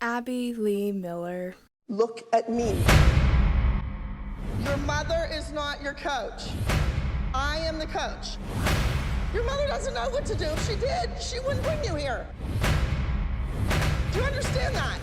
Abby Lee Miller. Look at me. Your mother is not your coach. I am the coach. Your mother doesn't know what to do. If she did, she wouldn't bring you here. Do you understand that?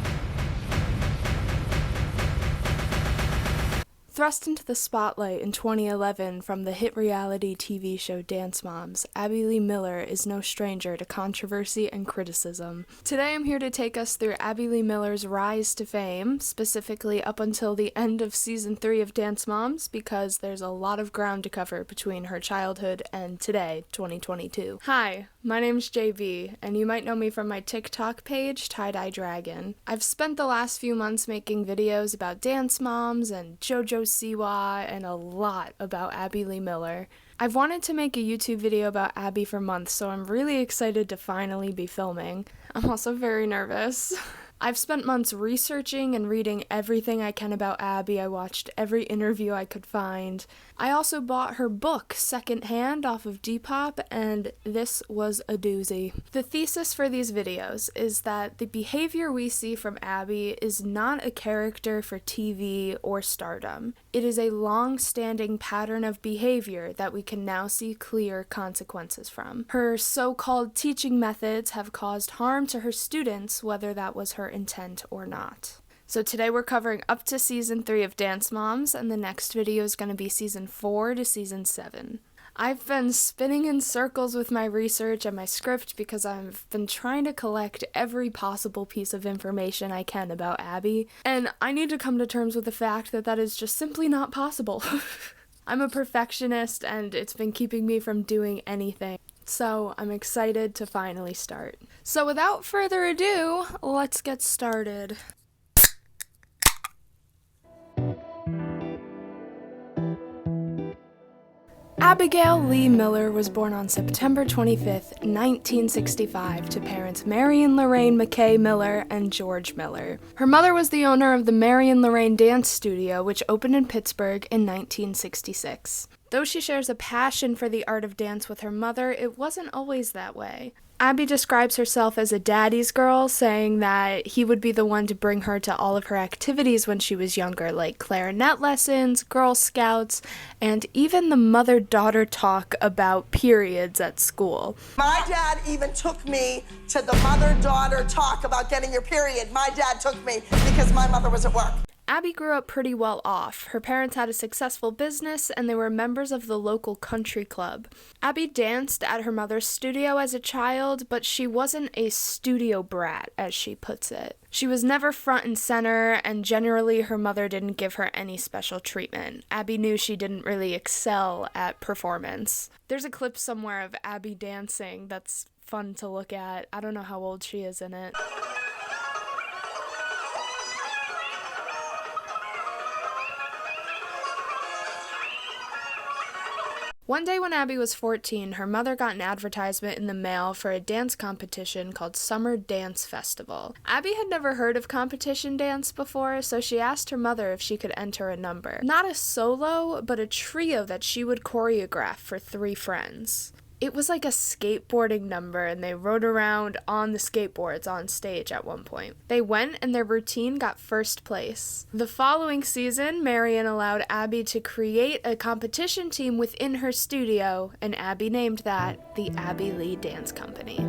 Thrust into the spotlight in 2011 from the hit reality TV show Dance Moms, Abby Lee Miller is no stranger to controversy and criticism. Today I'm here to take us through Abby Lee Miller's rise to fame, specifically up until the end of season 3 of Dance Moms, because there's a lot of ground to cover between her childhood and today, 2022. Hi, my name's JB, and you might know me from my TikTok page, Tie-Dye Dragon. I've spent the last few months making videos about Dance Moms and JoJo Siwa and a lot about Abby Lee Miller. I've wanted to make a YouTube video about Abby for months, so I'm really excited to finally be filming. I'm also very nervous. I've spent months researching and reading everything I can about Abby. I watched every interview I could find. I also bought her book secondhand off of Depop, and this was a doozy. The thesis for these videos is that the behavior we see from Abby is not a character for TV or stardom. It is a long-standing pattern of behavior that we can now see clear consequences from. Her so-called teaching methods have caused harm to her students, whether that was her intent or not. So today we're covering up to season 3 of Dance Moms, and the next video is going to be season 4 to season 7. I've been spinning in circles with my research and my script because I've been trying to collect every possible piece of information I can about Abby, and I need to come to terms with the fact that that is just simply not possible. I'm a perfectionist, and it's been keeping me from doing anything. So I'm excited to finally start. So without further ado, let's get started. Abigail Lee Miller was born on September 25th, 1965, to parents Marion Lorraine McKay Miller and George Miller. Her mother was the owner of the Marion Lorraine Dance Studio, which opened in Pittsburgh in 1966. Though she shares a passion for the art of dance with her mother, it wasn't always that way. Abby describes herself as a daddy's girl, saying that he would be the one to bring her to all of her activities when she was younger, like clarinet lessons, Girl Scouts, and even the mother-daughter talk about periods at school. My dad even took me to the mother-daughter talk about getting your period. My dad took me because my mother was at work. Abby grew up pretty well off. Her parents had a successful business, and they were members of the local country club. Abby danced at her mother's studio as a child, but she wasn't a studio brat, as she puts it. She was never front and center, and generally her mother didn't give her any special treatment. Abby knew she didn't really excel at performance. There's a clip somewhere of Abby dancing that's fun to look at. I don't know how old she is in it. One day when Abby was 14, her mother got an advertisement in the mail for a dance competition called Summer Dance Festival. Abby had never heard of competition dance before, so she asked her mother if she could enter a number. Not a solo, but a trio that she would choreograph for 3 friends. It was like a skateboarding number, and they rode around on the skateboards on stage at one point. They went, and their routine got first place. The following season, Marion allowed Abby to create a competition team within her studio, and Abby named that the Abby Lee Dance Company.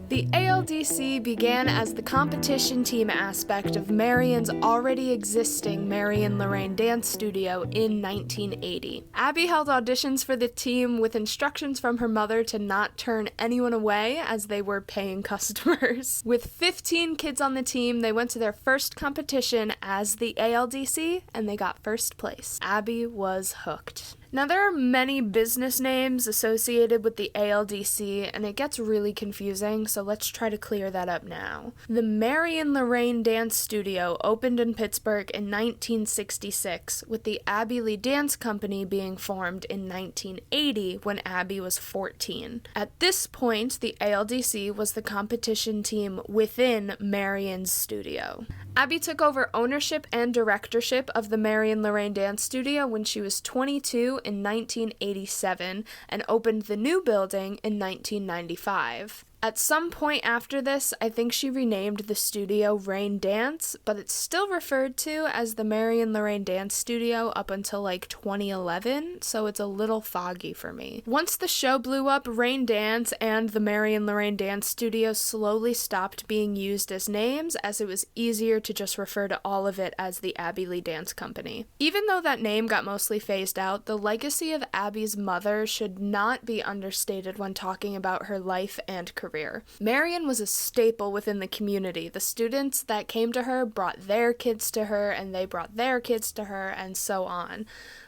The ALDC began as the competition team aspect of Marion's already existing Marion Lorraine Dance Studio in 1980. Abby held auditions for the team with instructions from her mother to not turn anyone away as they were paying customers. With 15 kids on the team, they went to their first competition as the ALDC, and they got first place. Abby was hooked. Now, there are many business names associated with the ALDC, and it gets really confusing, so let's try to clear that up now. The Marion Lorraine Dance Studio opened in Pittsburgh in 1966, with the Abby Lee Dance Company being formed in 1980 when Abby was 14. At this point, the ALDC was the competition team within Marion's studio. Abby took over ownership and directorship of the Marion Lorraine Dance Studio when she was 22 in 1987 and opened the new building in 1995. At some point after this, I think she renamed the studio Rain Dance, but it's still referred to as the Marion Lorraine Dance Studio up until like 2011, so it's a little foggy for me. Once the show blew up, Rain Dance and the Marion Lorraine Dance Studio slowly stopped being used as names, as it was easier to just refer to all of it as the Abby Lee Dance Company. Even though that name got mostly phased out, the legacy of Abby's mother should not be understated when talking about her life and career. Marion was a staple within the community. The students that came to her brought their kids to her, and they brought their kids to her, and so on.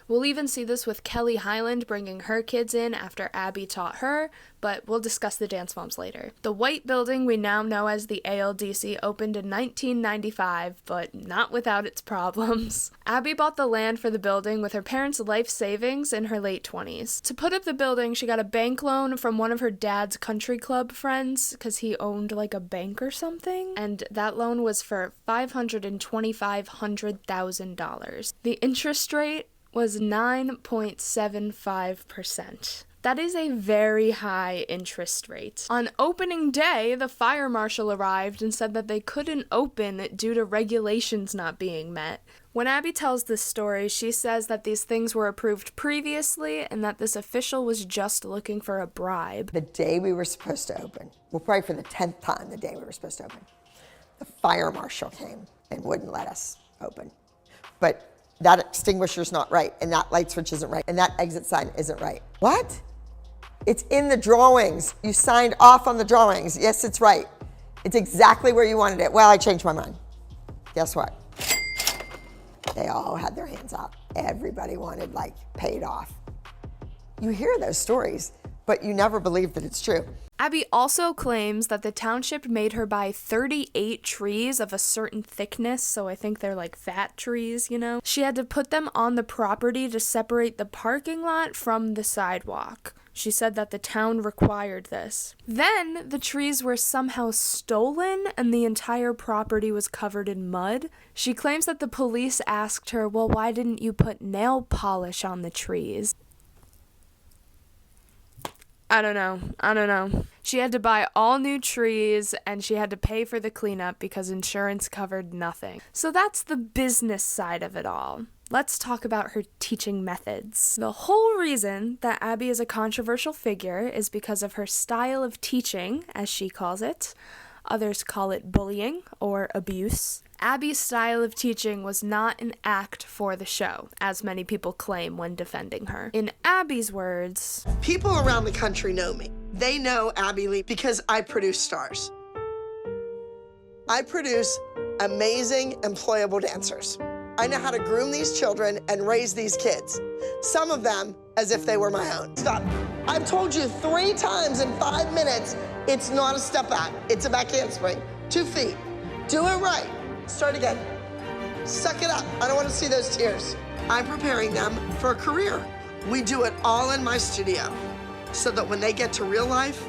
We'll even see this with Kelly Highland bringing her kids in after Abby taught her, but we'll discuss the Dance Moms later. The white building we now know as the ALDC opened in 1995, but not without its problems. Abby bought the land for the building with her parents' life savings in her late 20s. To put up the building, she got a bank loan from one of her dad's country club friends, because he owned like a bank or something, and that loan was for $525,000. The interest rate was 9.75%. That is a very high interest rate. On opening day, the fire marshal arrived and said that they couldn't open due to regulations not being met. When Abby tells this story, she says that these things were approved previously and that this official was just looking for a bribe. The day we were supposed to open, well, probably for the 10th time the day we were supposed to open, the fire marshal came and wouldn't let us open. But that extinguisher's not right, and that light switch isn't right, and that exit sign isn't right. What? It's in the drawings. You signed off on the drawings. Yes, it's right. It's exactly where you wanted it. Well, I changed my mind. Guess what? They all had their hands up. Everybody wanted, like, paid off. You hear those stories, but you never believe that it's true. Abby also claims that the township made her buy 38 trees of a certain thickness, so I think they're like fat trees, you know? She had to put them on the property to separate the parking lot from the sidewalk. She said that the town required this. Then, the trees were somehow stolen and the entire property was covered in mud. She claims that the police asked her, well, why didn't you put nail polish on the trees? I don't know. She had to buy all new trees and she had to pay for the cleanup because insurance covered nothing. So that's the business side of it all. Let's talk about her teaching methods. The whole reason that Abby is a controversial figure is because of her style of teaching, as she calls it. Others call it bullying or abuse. Abby's style of teaching was not an act for the show, as many people claim when defending her. In Abby's words, People around the country know me. They know Abby Lee because I produce stars. I produce amazing, employable dancers. I know how to groom these children and raise these kids, some of them as if they were my own. Stop. I've told you 3 times in 5 minutes, it's not a step back, it's a back handspring. 2 feet. Do it right. Start again. Suck it up. I don't want to see those tears. I'm preparing them for a career. We do it all in my studio so that when they get to real life,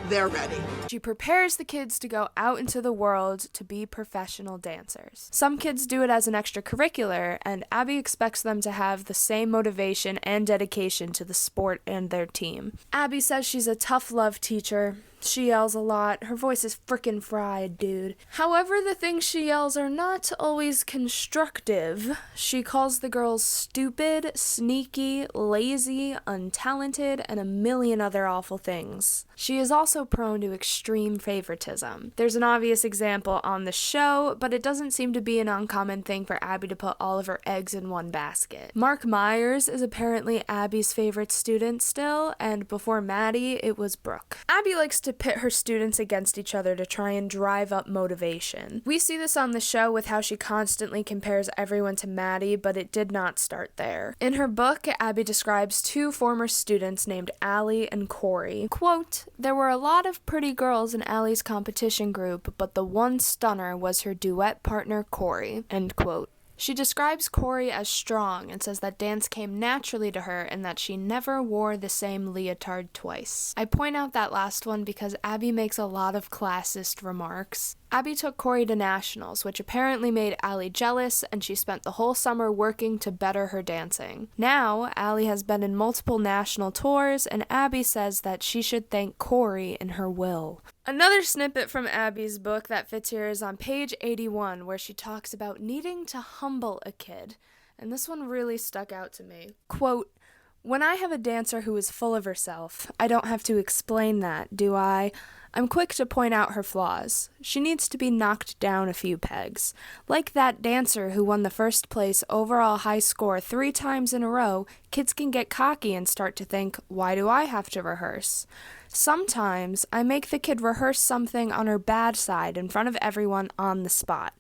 they're ready. She prepares the kids to go out into the world to be professional dancers. Some kids do it as an extracurricular, and Abby expects them to have the same motivation and dedication to the sport and their team. Abby says she's a tough love teacher. She yells a lot. Her voice is frickin' fried, dude. However, the things she yells are not always constructive. She calls the girls stupid, sneaky, lazy, untalented, and a million other awful things. She is also prone to extreme favoritism. There's an obvious example on the show, but it doesn't seem to be an uncommon thing for Abby to put all of her eggs in one basket. Mark Myers is apparently Abby's favorite student still, and before Maddie, it was Brooke. Abby likes to pit her students against each other to try and drive up motivation. We see this on the show with how she constantly compares everyone to Maddie, but it did not start there. In her book, Abby describes 2 former students named Allie and Corey. Quote, "There were a lot of pretty girls in Allie's competition group, but the one stunner was her duet partner Corey." End quote. She describes Corey as strong and says that dance came naturally to her and that she never wore the same leotard twice. I point out that last one because Abby makes a lot of classist remarks. Abby took Corey to nationals, which apparently made Allie jealous, and she spent the whole summer working to better her dancing. Now, Allie has been in multiple national tours, and Abby says that she should thank Corey in her will. Another snippet from Abby's book that fits here is on page 81, where she talks about needing to humble a kid. And this one really stuck out to me. Quote, "When I have a dancer who is full of herself, I don't have to explain that, do I? I'm quick to point out her flaws. She needs to be knocked down a few pegs. Like that dancer who won the first place overall high score 3 times in a row, kids can get cocky and start to think, why do I have to rehearse? Sometimes I make the kid rehearse something on her bad side in front of everyone on the spot.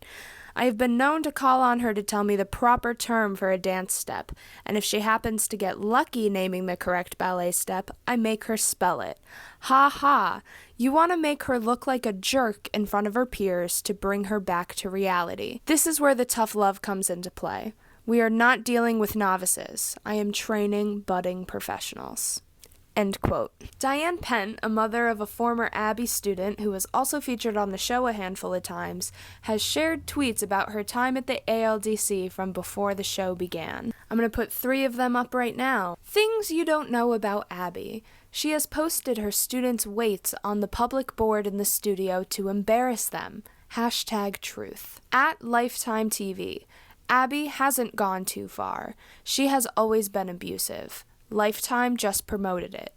I have been known to call on her to tell me the proper term for a dance step, and if she happens to get lucky naming the correct ballet step, I make her spell it. Ha ha! You want to make her look like a jerk in front of her peers to bring her back to reality. This is where the tough love comes into play. We are not dealing with novices. I am training budding professionals." End quote. Diane Pent, a mother of a former Abby student who was also featured on the show a handful of times, has shared tweets about her time at the ALDC from before the show began. I'm going to put 3 of them up right now. Things you don't know about Abby. She has posted her students' weights on the public board in the studio to embarrass them. #truth. At Lifetime TV. Abby hasn't gone too far. She has always been abusive. Lifetime just promoted it.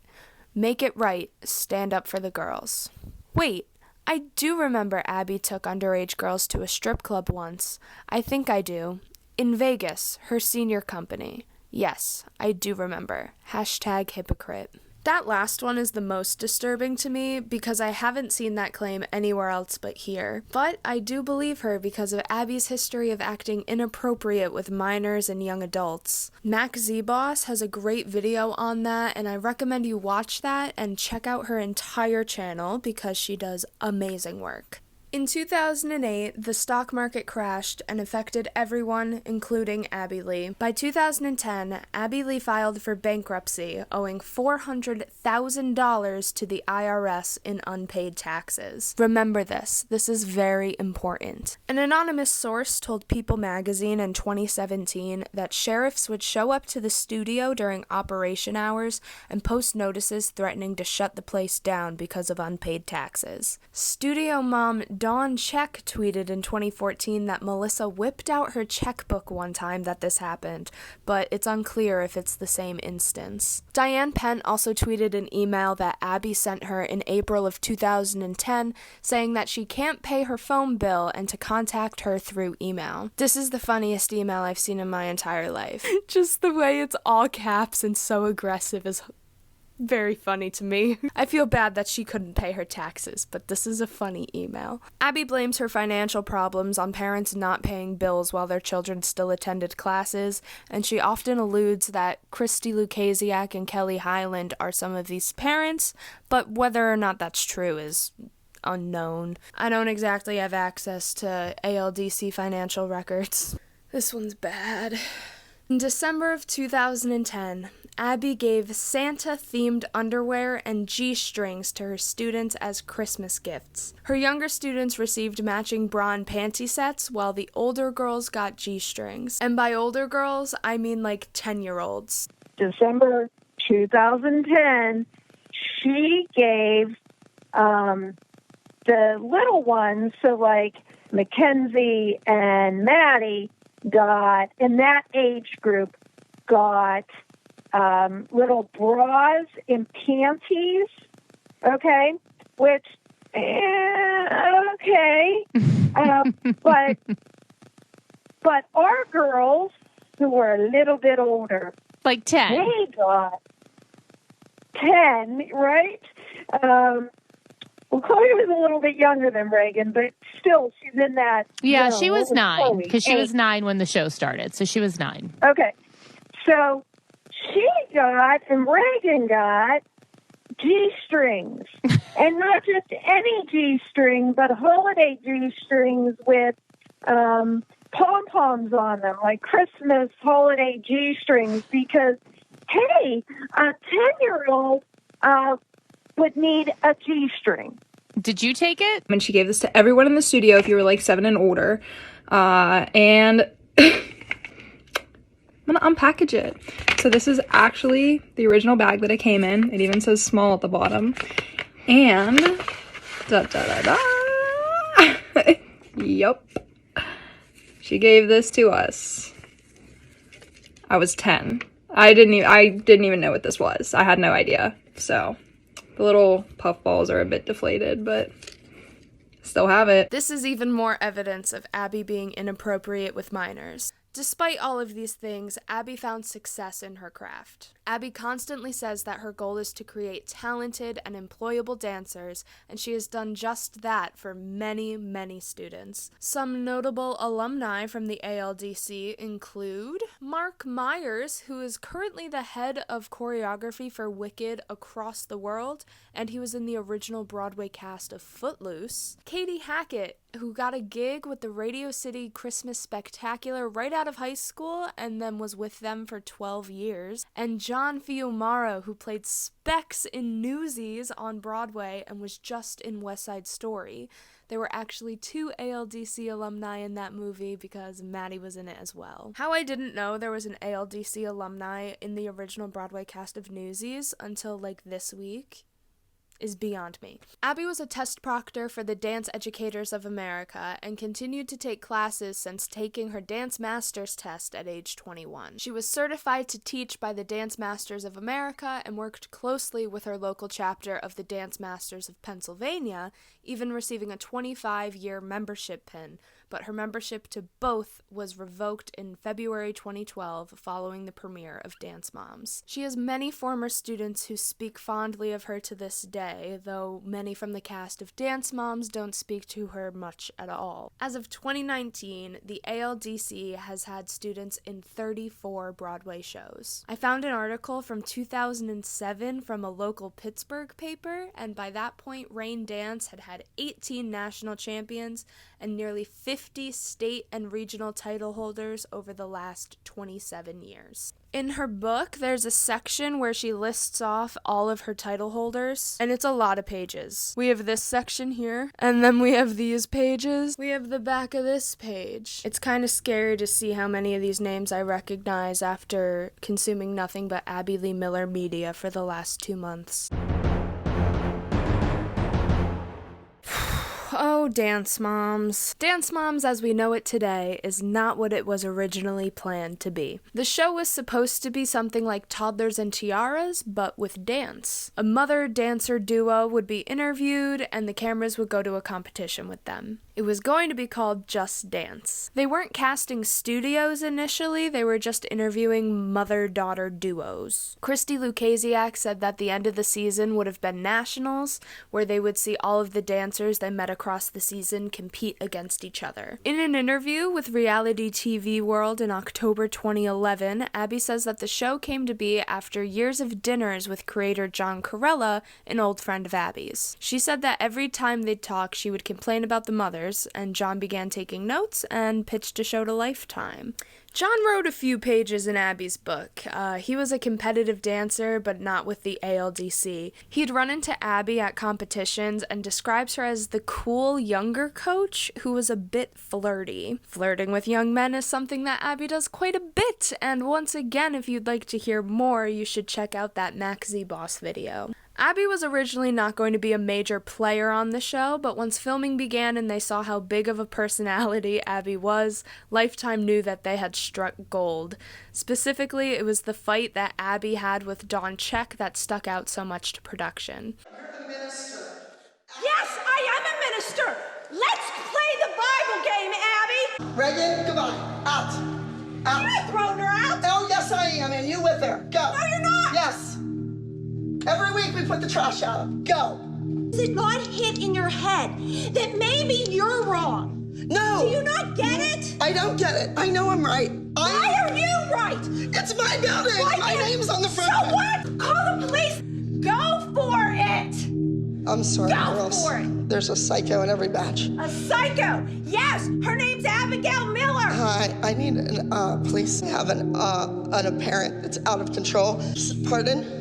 Make it right. Stand up for the girls. Wait, I do remember Abby took underage girls to a strip club once. I think I do. In Vegas, her senior company. Yes, I do remember. #hypocrite. That last one is the most disturbing to me because I haven't seen that claim anywhere else but here. But I do believe her because of Abby's history of acting inappropriate with minors and young adults. Mac Z-Boss has a great video on that, and I recommend you watch that and check out her entire channel because she does amazing work. In 2008, the stock market crashed and affected everyone, including Abby Lee. By 2010, Abby Lee filed for bankruptcy, owing $400,000 to the IRS in unpaid taxes. Remember this. This is very important. An anonymous source told People magazine in 2017 that sheriffs would show up to the studio during operation hours and post notices threatening to shut the place down because of unpaid taxes. Studio mom Dawn Check tweeted in 2014 that Melissa whipped out her checkbook one time that this happened, but it's unclear if it's the same instance. Diane Pent also tweeted an email that Abby sent her in April of 2010 saying that she can't pay her phone bill and to contact her through email. This is the funniest email I've seen in my entire life. Just the way it's all caps and so aggressive is very funny to me. I feel bad that she couldn't pay her taxes, but this is a funny email. Abby blames her financial problems on parents not paying bills while their children still attended classes, and she often alludes that Christy Lukasiak and Kelly Hyland are some of these parents, but whether or not that's true is unknown. I don't exactly have access to ALDC financial records. This one's bad. In December of 2010, Abby gave Santa-themed underwear and G-strings to her students as Christmas gifts. Her younger students received matching bra and panty sets, while the older girls got G-strings. And by older girls, I mean like 10-year-olds. December 2010, she gave the little ones, so like Mackenzie and Maddie got, in that age group, got little bras and panties, okay, which, okay, but our girls who were a little bit older, like 10, they got 10, right? Well, Chloe was a little bit younger than Reagan, but still, she's in that. Yeah, you know, she was 9 because she 8. was 9 when the show started, so she was 9. Okay, so she got, and Reagan got, G-strings. And not just any G-string, but holiday G-strings with pom-poms on them, like Christmas holiday G-strings, because, hey, a 10-year-old would need a G-string. Did you take it? And she gave this to everyone in the studio if you were like 7 and older. And I'm gonna unpackage it. So this is actually the original bag that it came in. It even says small at the bottom. And yup. She gave this to us. I was 10. I didn't even know what this was. I had no idea. So the little puff balls are a bit deflated, but still have it. This is even more evidence of Abby being inappropriate with minors. Despite all of these things, Abby found success in her craft. Abby constantly says that her goal is to create talented and employable dancers, and she has done just that for many, many students. Some notable alumni from the ALDC include Mark Myers, who is currently the head of choreography for Wicked across the world, and he was in the original Broadway cast of Footloose. Katie Hackett, who got a gig with the Radio City Christmas Spectacular right out of high school and then was with them for 12 years. And John Fiumaro, who played Specs in Newsies on Broadway and was just in West Side Story. There were actually 2 ALDC alumni in that movie because Maddie was in it as well. How I didn't know there was an ALDC alumni in the original Broadway cast of Newsies until like this week is beyond me. Abby was a test proctor for the Dance Educators of America and continued to take classes since taking her Dance Masters test at age 21. She was certified to teach by the Dance Masters of America and worked closely with her local chapter of the Dance Masters of Pennsylvania, even receiving a 25-year membership pin, but her membership to both was revoked in February 2012 following the premiere of Dance Moms. She has many former students who speak fondly of her to this day, though many from the cast of Dance Moms don't speak to her much at all. As of 2019, the ALDC has had students in 34 Broadway shows. I found an article from 2007 from a local Pittsburgh paper, and by that point, Rain Dance had had 18 national champions and nearly 50 state and regional title holders over the last 27 years. In her book, there's a section where she lists off all of her title holders, and it's a lot of pages. We have this section here, and then we have these pages. We have the back of this page. It's kind of scary to see how many of these names I recognize after consuming nothing but Abby Lee Miller media for the last 2 months. Oh, Dance Moms. Dance Moms as we know it today is not what it was originally planned to be. The show was supposed to be something like Toddlers and Tiaras, but with dance. A mother-dancer duo would be interviewed, and the cameras would go to a competition with them. It was going to be called Just Dance. They weren't casting studios initially, they were just interviewing mother-daughter duos. Christy Lukasiak said that the end of the season would have been nationals, where they would see all of the dancers they met across the season compete against each other. In an interview with Reality TV World in October 2011, Abby says that the show came to be after years of dinners with creator John Corella, an old friend of Abby's. She said that every time they'd talk, she would complain about the mothers, and John began taking notes and pitched a show to Lifetime. John wrote a few pages in Abby's book. He was a competitive dancer, but not with the ALDC. He'd run into Abby at competitions and describes her as the cool younger coach who was a bit flirty. Flirting with young men is something that Abby does quite a bit, and once again, if you'd like to hear more, you should check out that Max Z Boss video. Abby was originally not going to be a major player on the show, but once filming began and they saw how big of a personality Abby was, Lifetime knew that they had struck gold. Specifically, it was the fight that Abby had with Dawn Check that stuck out so much to production. You're the minister. Yes, I am a minister. Let's play the Bible game, Abby. Reagan, goodbye. Out. Out. You're not throwing her out. Oh, yes, I am, and you with her. Go. No, you're not. Yes. Every week we put the trash out. Go. Does it not hit in your head that maybe you're wrong? No. Do you not get it? I don't get it. I know I'm right. Why are you right? It's my building. Why My name's on the front. So what? Call the police. Go for it. I'm sorry, Go girls. for it. There's a psycho in every batch. A psycho. Yes, her name's Abigail Miller. Hi, I need police have an parent that's out of control. Pardon?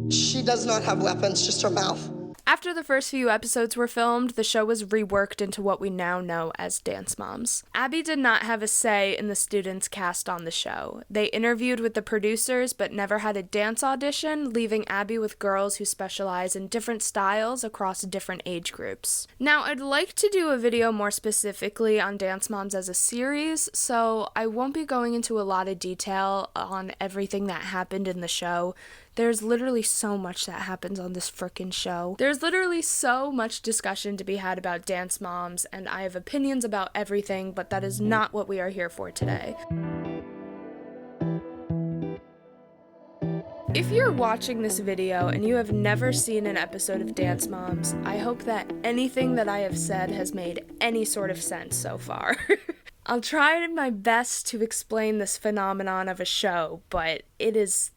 She does not have weapons, just her mouth. After the first few episodes were filmed, the show was reworked into what we now know as Dance Moms. Abby did not have a say in the students cast on the show. They interviewed with the producers but never had a dance audition, leaving Abby with girls who specialize in different styles across different age groups. Now, I'd like to do a video more specifically on Dance Moms as a series, so I won't be going into a lot of detail on everything that happened in the show. There's literally so much that happens on this frickin' show. There's literally so much discussion to be had about Dance Moms, and I have opinions about everything, but that is not what we are here for today. If you're watching this video and you have never seen an episode of Dance Moms, I hope that anything that I have said has made any sort of sense so far. I'll try my best to explain this phenomenon of a show, but it is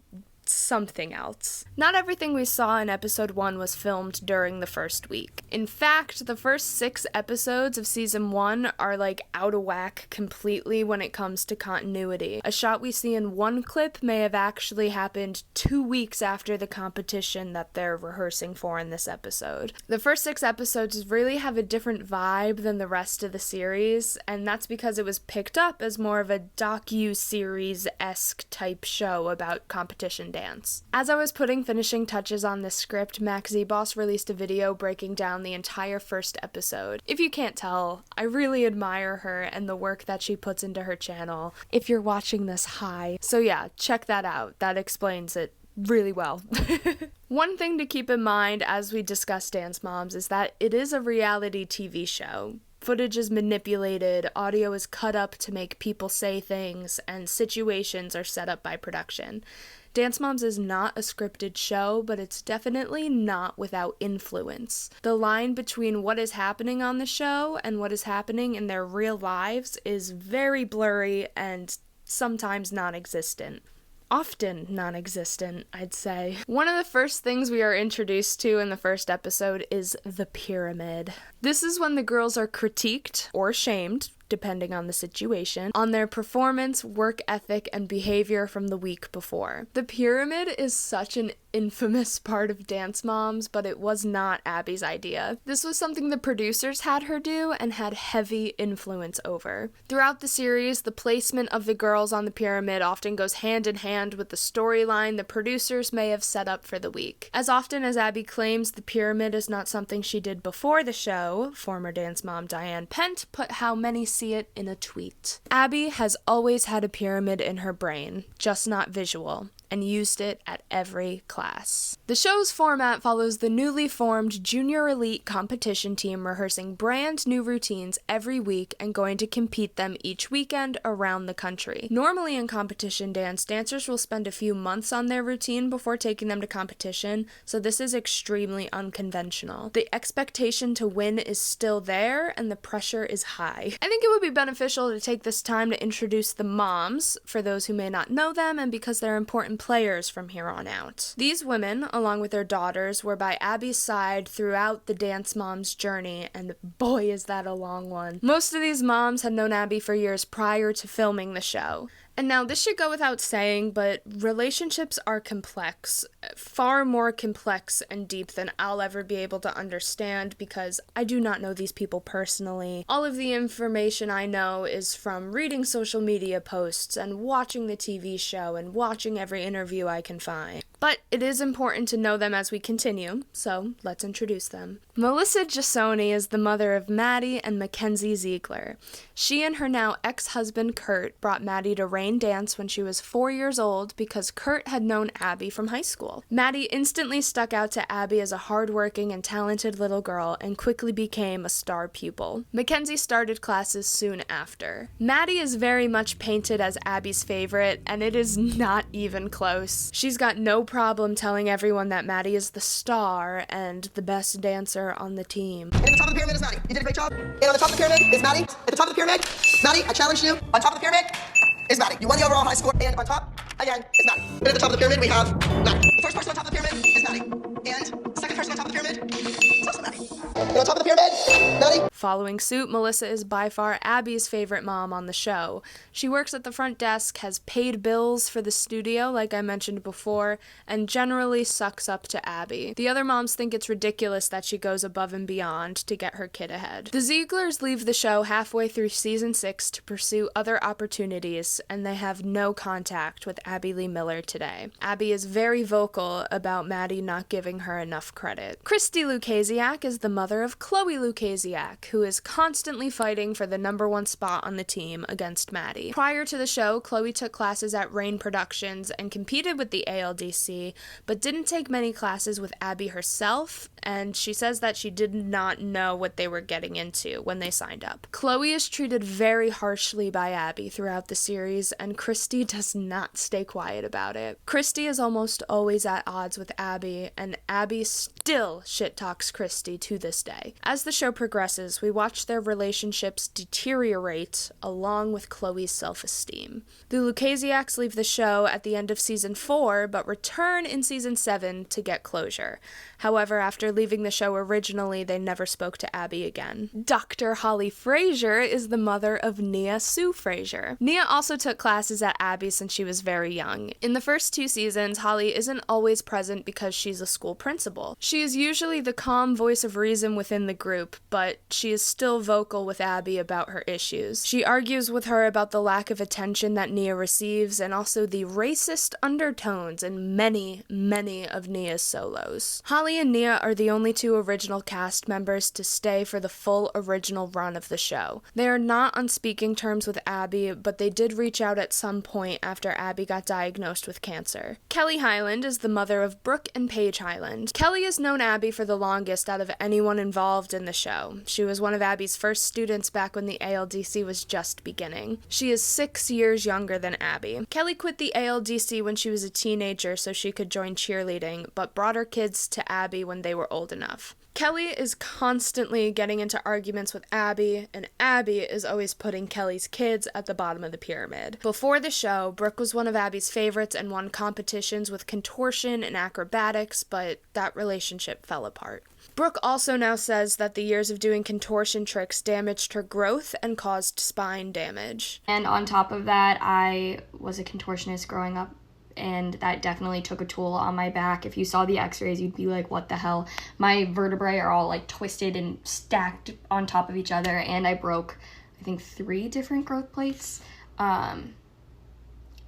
something else. Not everything we saw in episode 1 was filmed during the first week. In fact, the first 6 episodes of season 1 are like out of whack completely when it comes to continuity. A shot we see in one clip may have actually happened 2 weeks after the competition that they're rehearsing for in this episode. The first 6 episodes really have a different vibe than the rest of the series, and that's because it was picked up as more of a docu-series-esque type show about competition dance. As I was putting finishing touches on this script, Max Z-Boss released a video breaking down the entire first episode. If you can't tell, I really admire her and the work that she puts into her channel. If you're watching this, hi. So yeah, check that out. That explains it really well. One thing to keep in mind as we discuss Dance Moms is that it is a reality TV show. Footage is manipulated, audio is cut up to make people say things, and situations are set up by production. Dance Moms is not a scripted show, but it's definitely not without influence. The line between what is happening on the show and what is happening in their real lives is very blurry and sometimes non-existent. Often non-existent, I'd say. One of the first things we are introduced to in the first episode is the pyramid. This is when the girls are critiqued or shamed, depending on the situation, on their performance, work ethic, and behavior from the week before. The pyramid is such an infamous part of Dance Moms, but it was not Abby's idea. This was something the producers had her do and had heavy influence over. Throughout the series, the placement of the girls on the pyramid often goes hand in hand with the storyline the producers may have set up for the week. As often as Abby claims the pyramid is not something she did before the show, former Dance Mom Diane Pent put how many see it in a tweet. Abby has always had a pyramid in her brain, just not visual, and used it at every class. The show's format follows the newly formed Junior Elite competition team rehearsing brand new routines every week and going to compete them each weekend around the country. Normally in competition dance, dancers will spend a few months on their routine before taking them to competition, so this is extremely unconventional. The expectation to win is still there, and the pressure is high. I think it would be beneficial to take this time to introduce the moms, for those who may not know them, and because they're important players from here on out. These women, along with their daughters, were by Abby's side throughout the Dance Moms journey, and boy is that a long one. Most of these moms had known Abby for years prior to filming the show. And now, this should go without saying, but relationships are complex, far more complex and deep than I'll ever be able to understand because I do not know these people personally. All of the information I know is from reading social media posts and watching the TV show and watching every interview I can find. But it is important to know them as we continue, so let's introduce them. Melissa Giasoni is the mother of Maddie and Mackenzie Ziegler. She and her now ex-husband Kurt brought Maddie to Rain Dance when she was 4 years old because Kurt had known Abby from high school. Maddie instantly stuck out to Abby as a hardworking and talented little girl and quickly became a star pupil. Mackenzie started classes soon after. Maddie is very much painted as Abby's favorite, and it is not even close. She's got no problem telling everyone that Maddie is the star and the best dancer on the team. And at the top of the pyramid is Maddie. You did a great job. And on the top of the pyramid is Maddie. At the top of the pyramid, Maddie, I challenge you. On top of the pyramid is Maddie. You won the overall high score. And on top, again, is Maddie. And at the top of the pyramid, we have Maddie. The first person on top of the pyramid is Maddie. And the second person on top of the pyramid is also Maddie. And on top of the pyramid, Maddie. Following suit, Melissa is by far Abby's favorite mom on the show. She works at the front desk, has paid bills for the studio, like I mentioned before, and generally sucks up to Abby. The other moms think it's ridiculous that she goes above and beyond to get her kid ahead. The Zieglers leave the show halfway through season 6 to pursue other opportunities, and they have no contact with Abby Lee Miller today. Abby is very vocal about Maddie not giving her enough credit. Christy Lucasiak is the mother of Chloe Lucasiak, who is constantly fighting for the #1 spot on the team against Maddie. Prior to the show, Chloe took classes at Rain Productions and competed with the ALDC, but didn't take many classes with Abby herself, and she says that she did not know what they were getting into when they signed up. Chloe is treated very harshly by Abby throughout the series, and Christy does not stay quiet about it. Christy is almost always at odds with Abby, and Abby still shit-talks Christy to this day. As the show progresses, we watch their relationships deteriorate along with Chloe's self-esteem. The Lucasiaks leave the show at the end of season 4, but return in season 7 to get closure. However, after leaving the show originally, they never spoke to Abby again. Dr. Holly Frazier is the mother of Nia Sue Frazier. Nia also took classes at Abby since she was very young. In the first 2 seasons, Holly isn't always present because she's a school principal. She is usually the calm voice of reason within the group, but she is still vocal with Abby about her issues. She argues with her about the lack of attention that Nia receives and also the racist undertones in many of Nia's solos. Holly and Nia are the only 2 original cast members to stay for the full original run of the show. They are not on speaking terms with Abby, but they did reach out at some point after Abby got diagnosed with cancer. Kelly Hyland is the mother of Brooke and Paige Hyland. Kelly has known Abby for the longest out of anyone involved in the show. She was one of Abby's first students back when the ALDC was just beginning. She is 6 years younger than Abby. Kelly quit the ALDC when she was a teenager so she could join cheerleading, but brought her kids to Abby when they were old enough. Kelly is constantly getting into arguments with Abby, and Abby is always putting Kelly's kids at the bottom of the pyramid. Before the show, Brooke was one of Abby's favorites and won competitions with contortion and acrobatics, but that relationship fell apart. Brooke also now says that the years of doing contortion tricks damaged her growth and caused spine damage. And on top of that, I was a contortionist growing up, and that definitely took a toll on my back. If you saw the x-rays, you'd be like, what the hell? My vertebrae are all like twisted and stacked on top of each other, and I broke, I think, 3 different growth plates.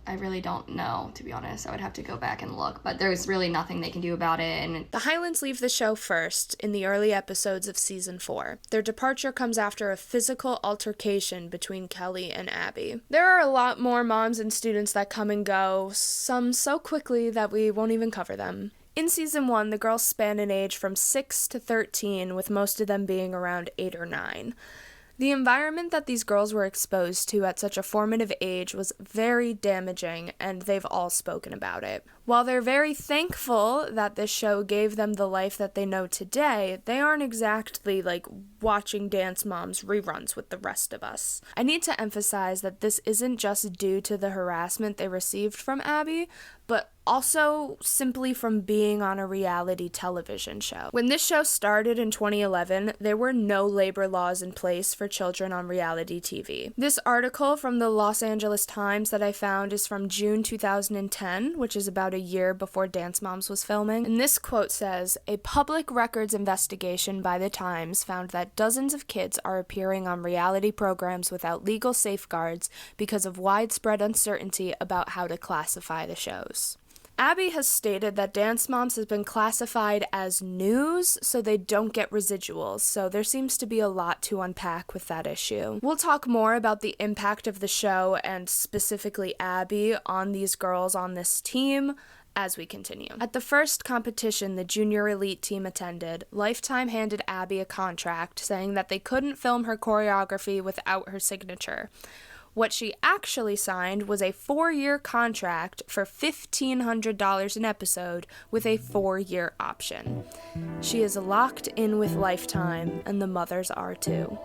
I really don't know, to be honest. I would have to go back and look, but there's really nothing they can do about it. And the Hylands leave the show first in the early episodes of season 4. Their departure comes after a physical altercation between Kelly and Abby. There are a lot more moms and students that come and go, some so quickly that we won't even cover them. In season 1, the girls span an age from 6 to 13, with most of them being around 8 or 9. The environment that these girls were exposed to at such a formative age was very damaging, and they've all spoken about it. While they're very thankful that this show gave them the life that they know today, they aren't exactly like watching Dance Moms reruns with the rest of us. I need to emphasize that this isn't just due to the harassment they received from Abby, but also simply from being on a reality television show. When this show started in 2011, there were no labor laws in place for children on reality TV. This article from the Los Angeles Times that I found is from June 2010, which is about a year before Dance Moms was filming. And this quote says, "A public records investigation by the Times found that dozens of kids are appearing on reality programs without legal safeguards because of widespread uncertainty about how to classify the shows." Abby has stated that Dance Moms has been classified as news, so they don't get residuals, so there seems to be a lot to unpack with that issue. We'll talk more about the impact of the show, and specifically Abby, on these girls on this team as we continue. At the first competition the junior elite team attended, Lifetime handed Abby a contract saying that they couldn't film her choreography without her signature. What she actually signed was a 4-year contract for $1,500 an episode with a 4-year option. She is locked in with Lifetime, and the mothers are too.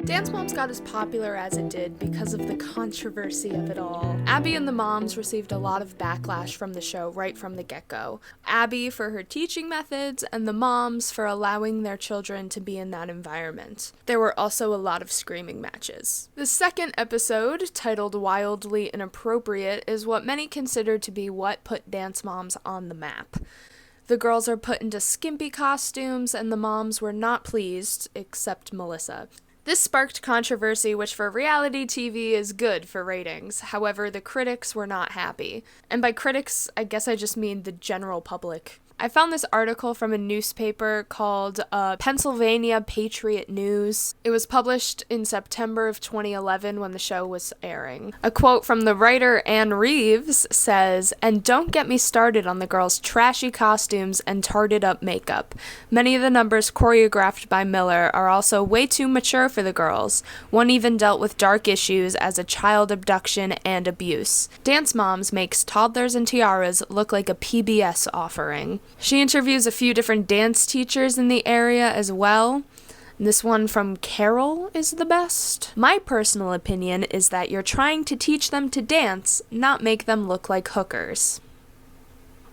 Dance Moms got as popular as it did because of the controversy of it all. Abby and the moms received a lot of backlash from the show right from the get-go. Abby for her teaching methods, and the moms for allowing their children to be in that environment. There were also a lot of screaming matches. The second episode, titled Wildly Inappropriate, is what many consider to be what put Dance Moms on the map. The girls are put into skimpy costumes, and the moms were not pleased, except Melissa. This sparked controversy, which for reality TV is good for ratings. However, the critics were not happy. And by critics, I guess I just mean the general public. I found this article from a newspaper called Pennsylvania Patriot News. It was published in September of 2011 when the show was airing. A quote from the writer Anne Reeves says, "And don't get me started on the girls' trashy costumes and tarted up makeup. Many of the numbers choreographed by Miller are also way too mature for the girls. One even dealt with dark issues as a child abduction and abuse. Dance Moms makes Toddlers and Tiaras look like a PBS offering." She interviews a few different dance teachers in the area as well. This one from Carol is the best. "My personal opinion is that you're trying to teach them to dance, not make them look like hookers."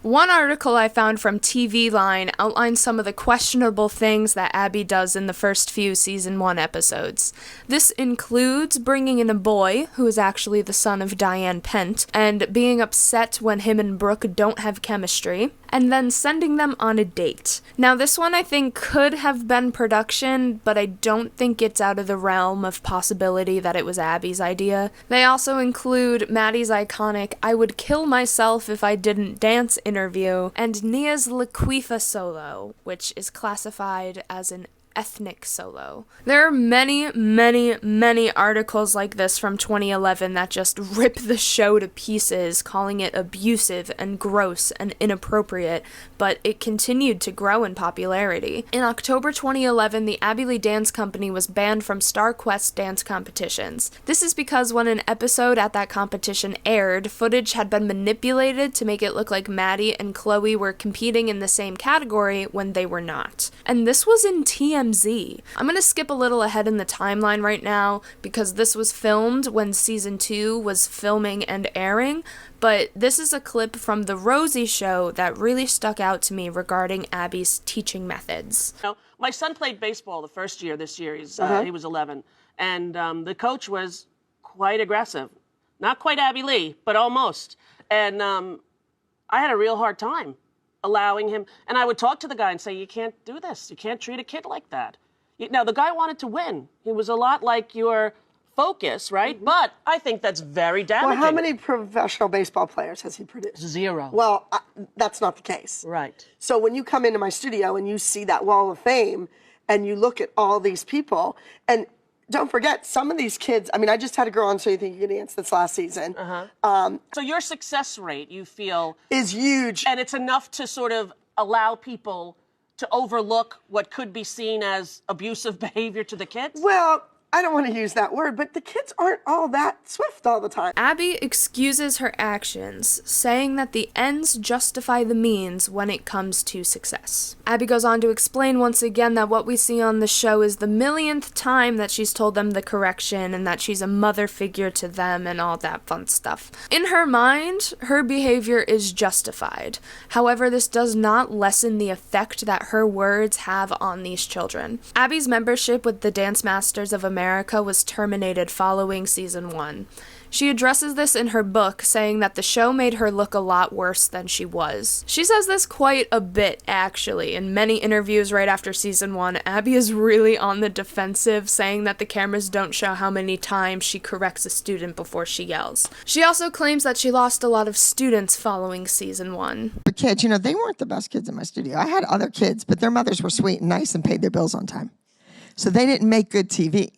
One article I found from TV Line outlines some of the questionable things that Abby does in the first few Season 1 episodes. This includes bringing in a boy, who is actually the son of Diane Pent, and being upset when him and Brooke don't have chemistry, and then sending them on a date. Now this one I think could have been production, but I don't think it's out of the realm of possibility that it was Abby's idea. They also include Maddie's iconic "I would kill myself if I didn't dance" interview, and Nia's Laquifa solo, which is classified as an ethnic solo. There are many, many, many articles like this from 2011 that just rip the show to pieces, calling it abusive and gross and inappropriate, but it continued to grow in popularity. In October 2011, the Abby Lee Dance Company was banned from Star Quest dance competitions. This is because when an episode at that competition aired, footage had been manipulated to make it look like Maddie and Chloe were competing in the same category when they were not. And this was in TMZ. I'm going to skip a little ahead in the timeline right now because this was filmed when Season 2 was filming and airing, but this is a clip from The Rosie Show that really stuck out to me regarding Abby's teaching methods. My son played baseball the first year this year. He was 11. And the coach was quite aggressive. Not quite Abby Lee, but almost. And I had a real hard time allowing him. And I would talk to the guy and say, "You can't do this. You can't treat a kid like that." Now, the guy wanted to win. He was a lot like your Focus, right? Mm-hmm. But I think that's very damaging. Well, how many professional baseball players has he produced? 0. Well, that's not the case. Right. So when you come into my studio and you see that wall of fame and you look at all these people, and don't forget, some of these kids, I mean, I just had a girl on So You Think You Can Dance this last season. So your success rate, you feel... is huge. And it's enough to sort of allow people to overlook what could be seen as abusive behavior to the kids? Well, I don't want to use that word, but the kids aren't all that swift all the time. Abby excuses her actions, saying that the ends justify the means when it comes to success. Abby goes on to explain once again that what we see on the show is the millionth time that she's told them the correction and that she's a mother figure to them and all that fun stuff. In her mind, her behavior is justified. However, this does not lessen the effect that her words have on these children. Abby's membership with the Dance Masters of America was terminated following season 1. She addresses this in her book, saying that the show made her look a lot worse than she was. She says this quite a bit, actually. In many interviews right after season 1, Abby is really on the defensive, saying that the cameras don't show how many times she corrects a student before she yells. She also claims that she lost a lot of students following season 1. The kids, they weren't the best kids in my studio. I had other kids, but their mothers were sweet and nice and paid their bills on time. So they didn't make good TV.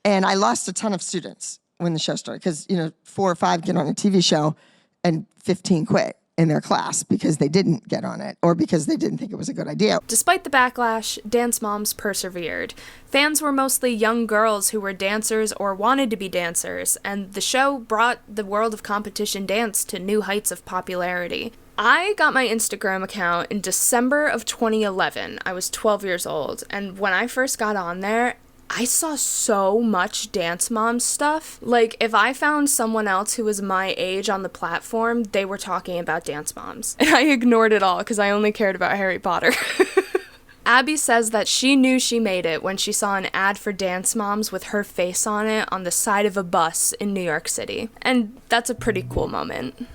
And I lost a ton of students when the show started because, 4 or 5 get on a TV show and 15 quit in their class because they didn't get on it or because they didn't think it was a good idea. Despite the backlash, Dance Moms persevered. Fans were mostly young girls who were dancers or wanted to be dancers, and the show brought the world of competition dance to new heights of popularity. I got my Instagram account in December of 2011. I was 12 years old, and when I first got on there, I saw so much Dance Mom stuff. Like, if I found someone else who was my age on the platform, they were talking about Dance Moms. And I ignored it all because I only cared about Harry Potter. Abby says that she knew she made it when she saw an ad for Dance Moms with her face on it on the side of a bus in New York City. And that's a pretty cool moment.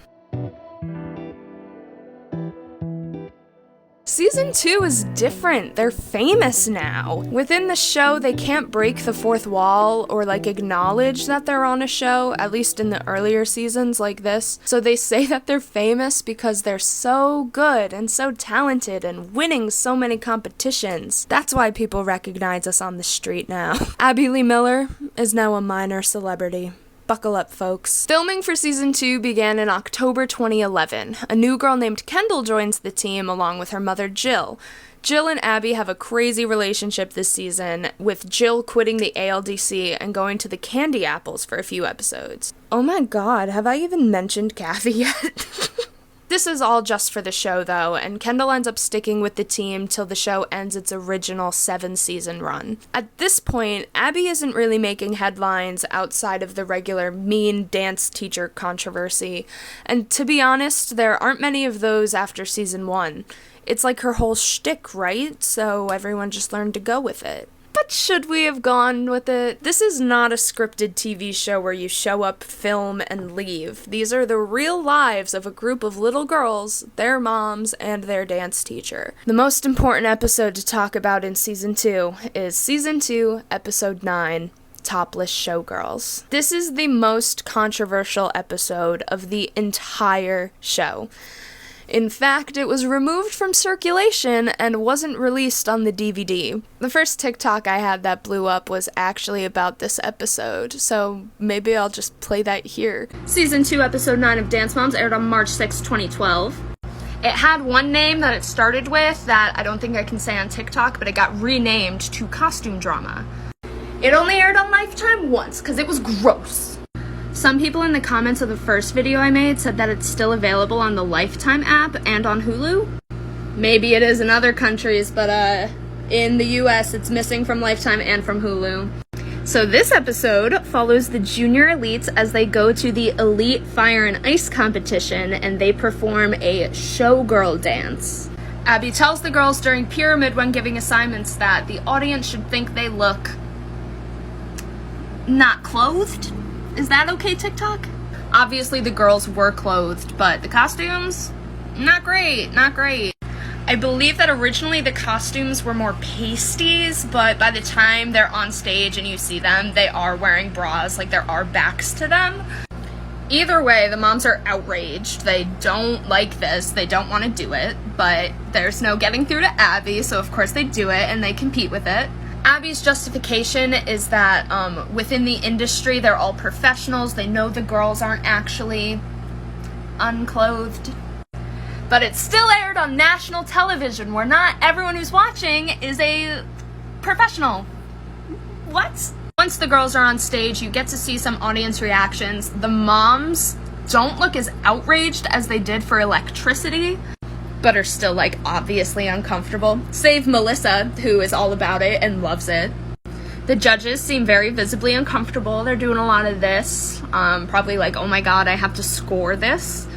Season 2 is different. They're famous now. Within the show, they can't break the fourth wall or acknowledge that they're on a show, at least in the earlier seasons like this. So they say that they're famous because they're so good and so talented and winning so many competitions. That's why people recognize us on the street now. Abby Lee Miller is now a minor celebrity. Buckle up, folks. Filming for season 2 began in October 2011. A new girl named Kendall joins the team along with her mother, Jill. Jill and Abby have a crazy relationship this season, with Jill quitting the ALDC and going to the Candy Apples for a few episodes. Oh my god, have I even mentioned Kathy yet? This is all just for the show, though, and Kendall ends up sticking with the team till the show ends its original 7-season run. At this point, Abby isn't really making headlines outside of the regular mean dance teacher controversy, and to be honest, there aren't many of those after season 1. It's like her whole shtick, right? So everyone just learned to go with it. But should we have gone with it? This is not a scripted TV show where you show up, film, and leave. These are the real lives of a group of little girls, their moms, and their dance teacher. The most important episode to talk about in Season 2 is Season 2, Episode 9, Topless Showgirls. This is the most controversial episode of the entire show. In fact, it was removed from circulation and wasn't released on the DVD. The first TikTok I had that blew up was actually about this episode, so maybe I'll just play that here. Season 2, Episode 9 of Dance Moms aired on March 6, 2012. It had one name that it started with that I don't think I can say on TikTok, but it got renamed to Costume Drama. It only aired on Lifetime once, because it was gross. Some people in the comments of the first video I made said that it's still available on the Lifetime app and on Hulu. Maybe it is in other countries, but in the US it's missing from Lifetime and from Hulu. So this episode follows the junior elites as they go to the Elite Fire and Ice competition and they perform a showgirl dance. Abby tells the girls during Pyramid when giving assignments that the audience should think they look not clothed. Is that okay, TikTok? Obviously the girls were clothed, but the costumes, not great, not great. I believe that originally the costumes were more pasties, but by the time they're on stage and you see them, they are wearing bras, like there are backs to them. Either way, the moms are outraged. They don't like this, they don't want to do it, but there's no getting through to Abby, so of course they do it and they compete with it. Abby's justification is that within the industry, they're all professionals. They know the girls aren't actually unclothed. But it's still aired on national television where not everyone who's watching is a professional. What? Once the girls are on stage, you get to see some audience reactions. The moms don't look as outraged as they did for Electricity, but are still obviously uncomfortable. Save Melissa, who is all about it and loves it. The judges seem very visibly uncomfortable. They're doing a lot of this. Probably oh my god, I have to score this.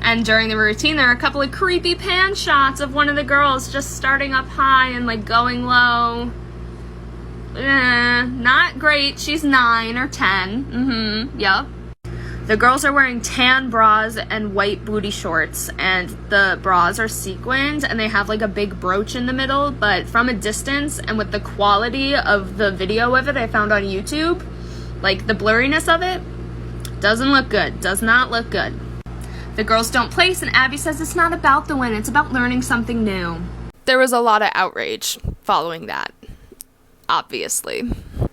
And during the routine, there are a couple of creepy pan shots of one of the girls just starting up high and going low. Not great. She's 9 or 10. Yep. The girls are wearing tan bras and white booty shorts, and the bras are sequined, and they have a big brooch in the middle, but from a distance, and with the quality of the video of it I found on YouTube, the blurriness of it, doesn't look good. Does not look good. The girls don't place, and Abby says it's not about the win, it's about learning something new. There was a lot of outrage following that, obviously.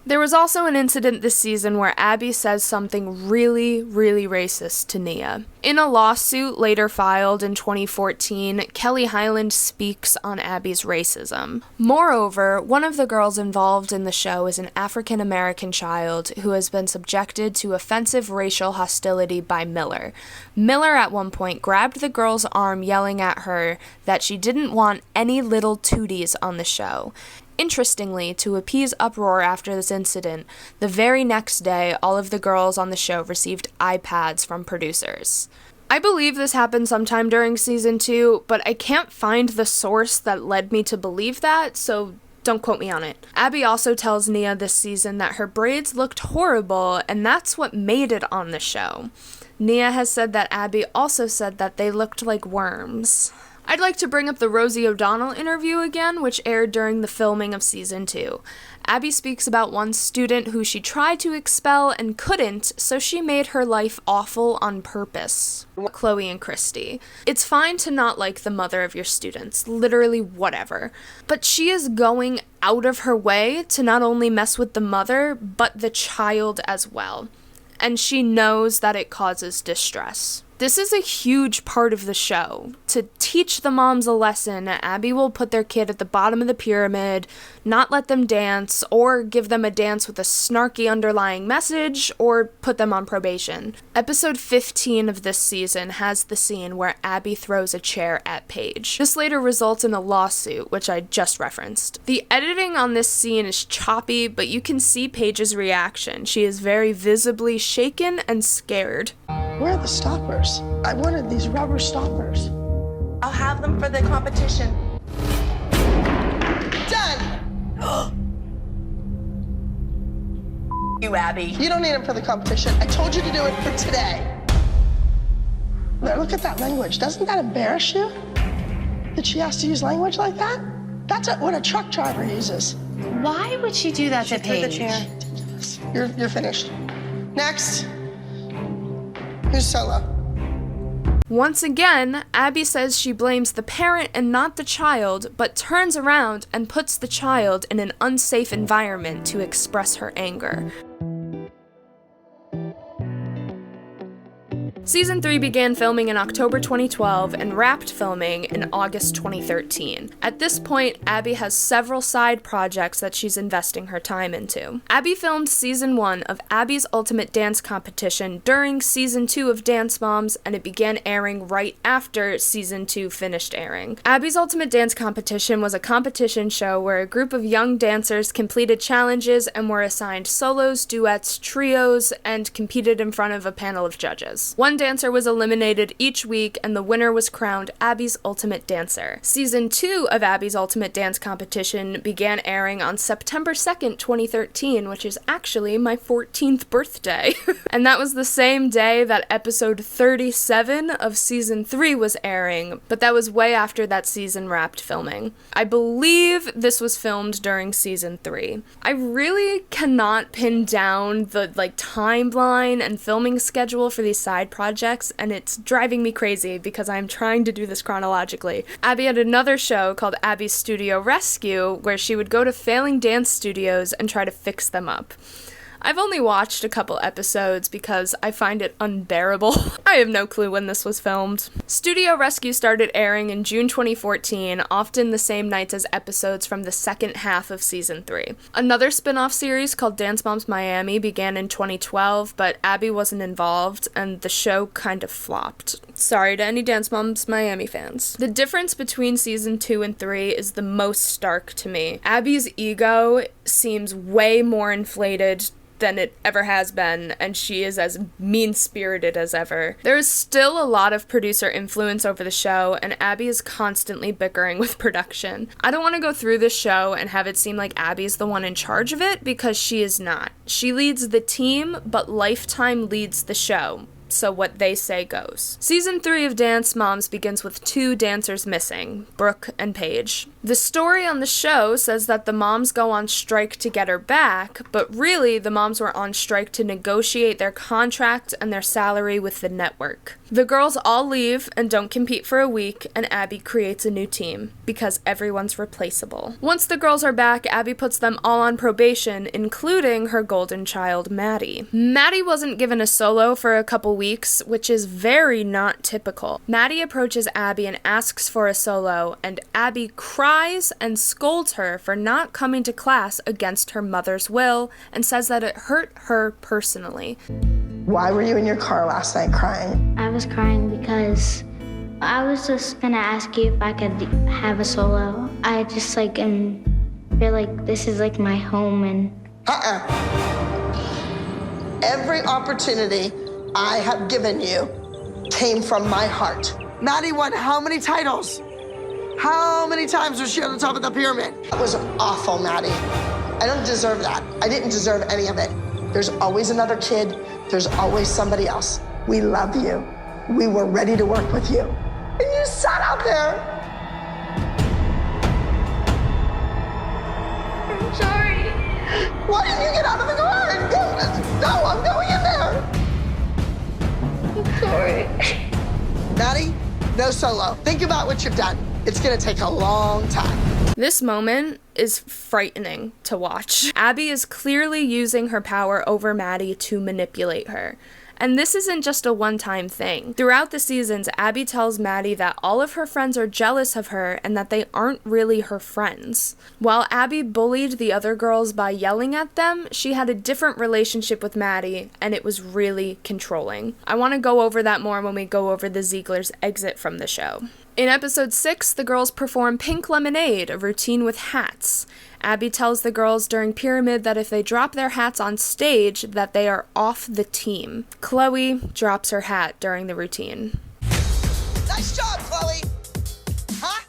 There was also an incident this season where Abby says something really, really racist to Nia. In a lawsuit later filed in 2014, Kelly Hyland speaks on Abby's racism. Moreover, one of the girls involved in the show is an African American child who has been subjected to offensive racial hostility by Miller. Miller at one point grabbed the girl's arm, yelling at her that she didn't want any little tooties on the show. Interestingly, to appease uproar after this incident, the very next day, all of the girls on the show received iPads from producers. I believe this happened sometime during season 2, but I can't find the source that led me to believe that, so don't quote me on it. Abby also tells Nia this season that her braids looked horrible, and that's what made it on the show. Nia has said that Abby also said that they looked like worms. I'd like to bring up the Rosie O'Donnell interview again, which aired during the filming of season 2. Abby speaks about one student who she tried to expel and couldn't, so she made her life awful on purpose. Chloe and Christy. It's fine to not like the mother of your students, literally whatever. But she is going out of her way to not only mess with the mother, but the child as well. And she knows that it causes distress. This is a huge part of the show. To teach the moms a lesson, Abby will put their kid at the bottom of the pyramid, not let them dance, or give them a dance with a snarky underlying message, or put them on probation. Episode 15 of this season has the scene where Abby throws a chair at Paige. This later results in a lawsuit, which I just referenced. The editing on this scene is choppy, but you can see Paige's reaction. She is very visibly shaken and scared. Where are the stoppers? I wanted these rubber stoppers. I'll have them for the competition. Done! You, Abby. You don't need them for the competition. I told you to do it for today. Look at that language. Doesn't that embarrass you? That she has to use language like that? That's what a truck driver uses. Why would she do that to Paige? The chair. You're finished. Next. Who's solo? Once again, Abby says she blames the parent and not the child, but turns around and puts the child in an unsafe environment to express her anger. Season 3 began filming in October 2012 and wrapped filming in August 2013. At this point, Abby has several side projects that she's investing her time into. Abby filmed Season 1 of Abby's Ultimate Dance Competition during Season 2 of Dance Moms, and it began airing right after Season 2 finished airing. Abby's Ultimate Dance Competition was a competition show where a group of young dancers completed challenges and were assigned solos, duets, trios, and competed in front of a panel of judges. One dancer was eliminated each week, and the winner was crowned Abby's Ultimate Dancer. Season 2 of Abby's Ultimate Dance Competition began airing on September 2nd, 2013, which is actually my 14th birthday. And that was the same day that episode 37 of Season 3 was airing, but that was way after that season wrapped filming. I believe this was filmed during Season 3. I really cannot pin down the timeline and filming schedule for these side projects, and it's driving me crazy because I'm trying to do this chronologically. Abby had another show called Abby's Studio Rescue, where she would go to failing dance studios and try to fix them up. I've only watched a couple episodes because I find it unbearable. I have no clue when this was filmed. Studio Rescue started airing in June 2014, often the same nights as episodes from the second half of Season 3. Another spin-off series called Dance Moms Miami began in 2012, but Abby wasn't involved, and the show kind of flopped. Sorry to any Dance Moms Miami fans. The difference between Season 2 and 3 is the most stark to me. Abby's ego seems way more inflated than it ever has been, and she is as mean-spirited as ever. There is still a lot of producer influence over the show, and Abby is constantly bickering with production. I don't want to go through this show and have it seem like Abby's the one in charge of it, because she is not. She leads the team, but Lifetime leads the show. So what they say goes. Season 3 of Dance Moms begins with 2 dancers missing, Brooke and Paige. The story on the show says that the moms go on strike to get her back, but really the moms were on strike to negotiate their contract and their salary with the network. The girls all leave and don't compete for a week, and Abby creates a new team, because everyone's replaceable. Once the girls are back, Abby puts them all on probation, including her golden child, Maddie. Maddie wasn't given a solo for a couple weeks, which is very not typical. Maddie approaches Abby and asks for a solo, and Abby cries and scolds her for not coming to class against her mother's will, and says that it hurt her personally. Why were you in your car last night crying? I was crying because I was just gonna ask you if I could have a solo. I just am feel like this is like my home and Every opportunity I have given you came from my heart. Maddie won how many titles? How many times was she on the top of the pyramid? That was awful, Maddie. I don't deserve that. I didn't deserve any of it. There's always another kid. There's always somebody else. We love you. We were ready to work with you. And you sat out there. I'm sorry. Why didn't you get out of the car and go? No, I'm going in there. I'm sorry. Maddie, no solo. Think about what you've done. It's gonna take a long time. This moment is frightening to watch. Abby is clearly using her power over Maddie to manipulate her. And this isn't just a one-time thing. Throughout the seasons, Abby tells Maddie that all of her friends are jealous of her and that they aren't really her friends. While Abby bullied the other girls by yelling at them, she had a different relationship with Maddie, and it was really controlling. I want to go over that more when we go over the Ziegler's exit from the show. In episode 6, the girls perform Pink Lemonade, a routine with hats. Abby tells the girls during Pyramid that if they drop their hats on stage, that they are off the team. Chloe drops her hat during the routine. Nice job, Chloe. Huh?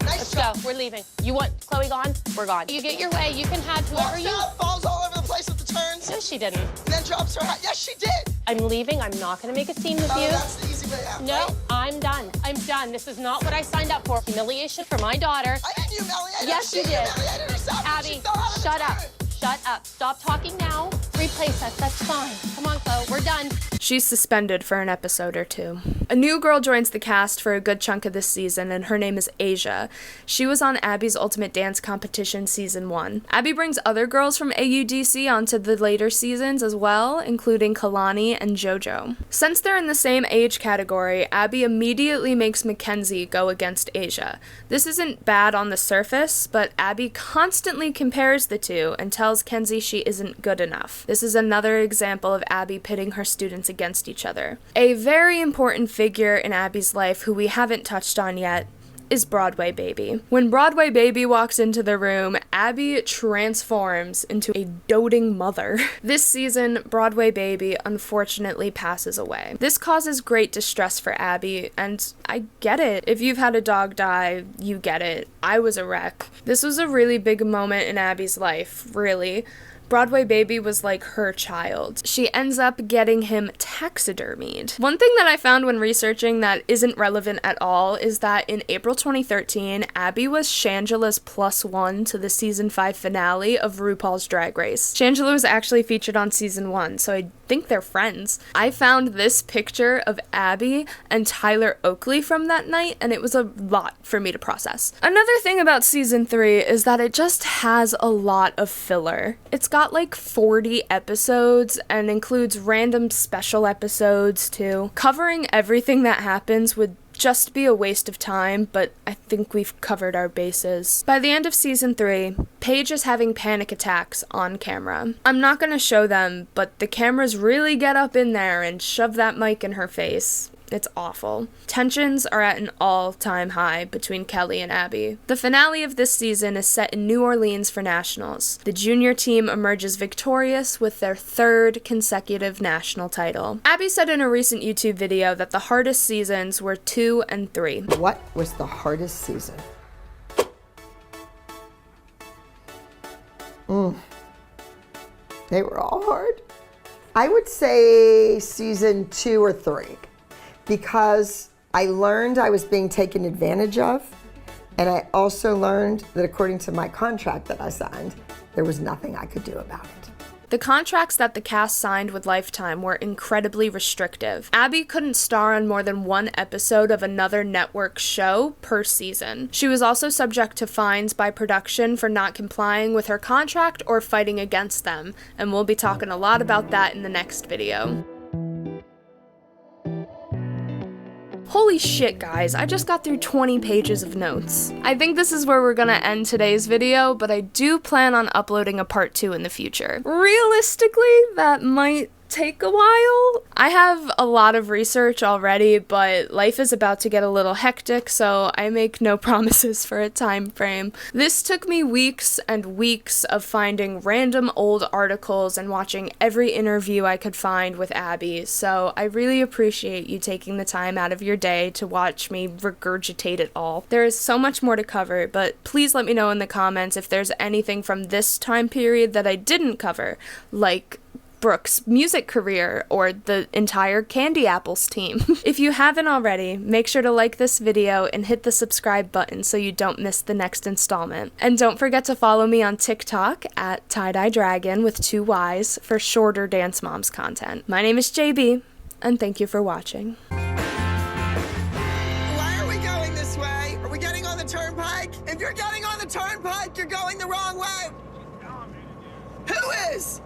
Nice job. Let's go. We're leaving. You want Chloe gone? We're gone. You get your way. You can have whoever Walks you... out, falls all over the place with the turns. No, she didn't. And then drops her hat. Yes, she did. I'm leaving. I'm not going to make a scene with Oh, you. that's the easy way out. No, Right? I'm done. I'm done. This is not what I signed up for. Humiliation for my daughter. I didn't humiliate her. Yes, you She did. humiliated herself. She Abby, fell out of the shut up. turn. Shut up. Stop talking now. Replace us. That's fine. Come on, Chloe. We're done. She's suspended for an episode or two. A new girl joins the cast for a good chunk of this season, and her name is Asia. She was on Abby's Ultimate Dance Competition Season 1. Abby brings other girls from AUDC onto the later seasons as well, including Kalani and JoJo. Since they're in the same age category, Abby immediately makes Mackenzie go against Asia. This isn't bad on the surface, but Abby constantly compares the two and tells Kenzie she isn't good enough. This is another example of Abby pitting her students against each other. A very important figure in Abby's life who we haven't touched on yet is Broadway Baby. When Broadway Baby walks into the room, Abby transforms into a doting mother. This season, Broadway Baby unfortunately passes away. This causes great distress for Abby, and I get it. If you've had a dog die, you get it. I was a wreck. This was a really big moment in Abby's life, really. Broadway Baby was like her child. She ends up getting him taxidermied. One thing that I found when researching that isn't relevant at all is that in April 2013, Abby was Shangela's +1 to the season 5 finale of RuPaul's Drag Race. Shangela was actually featured on season 1, so I think they're friends. I found this picture of Abby and Tyler Oakley from that night, and it was a lot for me to process. Another thing about season 3 is that it just has a lot of filler. It's got like 40 episodes and includes random special episodes too. Covering everything that happens would just be a waste of time, but I think we've covered our bases. By the end of season 3, Paige is having panic attacks on camera. I'm not gonna show them, but the cameras really get up in there and shove that mic in her face. It's awful. Tensions are at an all-time high between Kelly and Abby. The finale of this season is set in New Orleans for nationals. The junior team emerges victorious with their 3rd consecutive national title. Abby said in a recent YouTube video that the hardest seasons were 2 and 3. What was the hardest season? They were all hard. I would say season 2 or 3. Because I learned I was being taken advantage of, and I also learned that according to my contract that I signed, there was nothing I could do about it. The contracts that the cast signed with Lifetime were incredibly restrictive. Abby couldn't star on more than 1 episode of another network show per season. She was also subject to fines by production for not complying with her contract or fighting against them, and we'll be talking a lot about that in the next video. Holy shit, guys, I just got through 20 pages of notes. I think this is where we're gonna end today's video, but I do plan on uploading a part 2 in the future. Realistically, that might take a while. I have a lot of research already, but life is about to get a little hectic, so I make no promises for a time frame. This took me weeks and weeks of finding random old articles and watching every interview I could find with Abby, so I really appreciate you taking the time out of your day to watch me regurgitate it all. There is so much more to cover, but please let me know in the comments if there's anything from this time period that I didn't cover, like Brooke's music career or the entire Candy Apples team. If you haven't already, make sure to like this video and hit the subscribe button so you don't miss the next installment. And don't forget to follow me on TikTok at Tie-Dye Dragon with 2 Ys for shorter Dance Moms content. My name is JB, and thank you for watching. Why are we going this way? Are we getting on the turnpike? If you're getting on the turnpike, you're going the wrong way. Who is?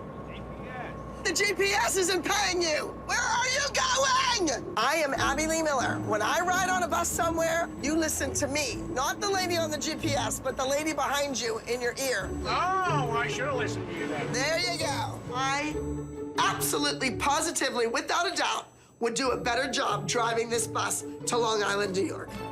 The GPS isn't paying you. Where are you going? I am Abby Lee Miller. When I ride on a bus somewhere, you listen to me. Not the lady on the GPS, but the lady behind you in your ear. Oh, I should have listened to you then. There you go. I absolutely, positively, without a doubt, would do a better job driving this bus to Long Island, New York.